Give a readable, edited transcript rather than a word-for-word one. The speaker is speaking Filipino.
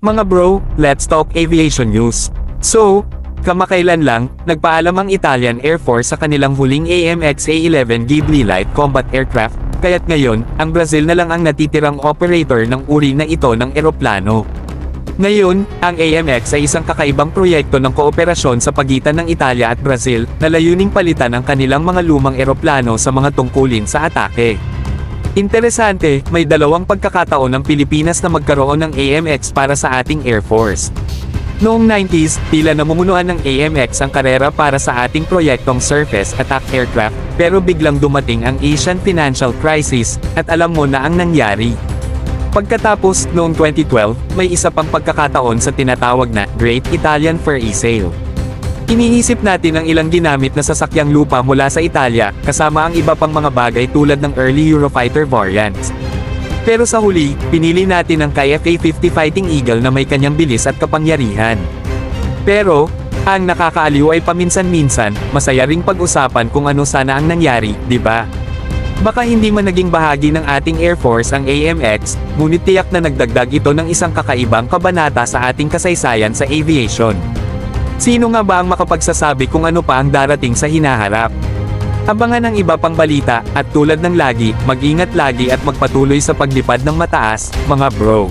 Mga bro, let's talk aviation news. So, kamakailan lang, nagpaalam ang Italian Air Force sa kanilang huling AMX A-11 Ghibli Light Combat Aircraft, kaya't ngayon, ang Brazil na lang ang natitirang operator ng uri na ito ng eroplano. Ngayon, ang AMX ay isang kakaibang proyekto ng kooperasyon sa pagitan ng Italia at Brazil, na layuning palitan ang kanilang mga lumang eroplano sa mga tungkulin sa atake. Interesante, may dalawang pagkakataon ng Pilipinas na magkaroon ng AMX para sa ating Air Force. Noong 90s, tila namumunuan ng AMX ang karera para sa ating proyektong surface attack aircraft, pero biglang dumating ang Asian financial crisis, at alam mo na ang nangyari. Pagkatapos, noong 2012, may isa pang pagkakataon sa tinatawag na Great Italian Ferry Sale. Iniisip natin ang ilang ginamit na sasakyang lupa mula sa Italia, kasama ang iba pang mga bagay tulad ng early Eurofighter variants. Pero sa huli, pinili natin ang KF-A50 Fighting Eagle na may kanyang bilis at kapangyarihan. Pero, ang nakakaaliw ay paminsan-minsan, masaya ring pag-usapan kung ano sana ang nangyari, di ba? Baka hindi man naging bahagi ng ating Air Force ang AMX, ngunit tiyak na nagdagdag ito ng isang kakaibang kabanata sa ating kasaysayan sa aviation. Sino nga ba ang makapagsasabi kung ano pa ang darating sa hinaharap? Abangan ang iba pang balita, at tulad ng lagi, mag-ingat lagi at magpatuloy sa paglipad ng mataas, mga bro.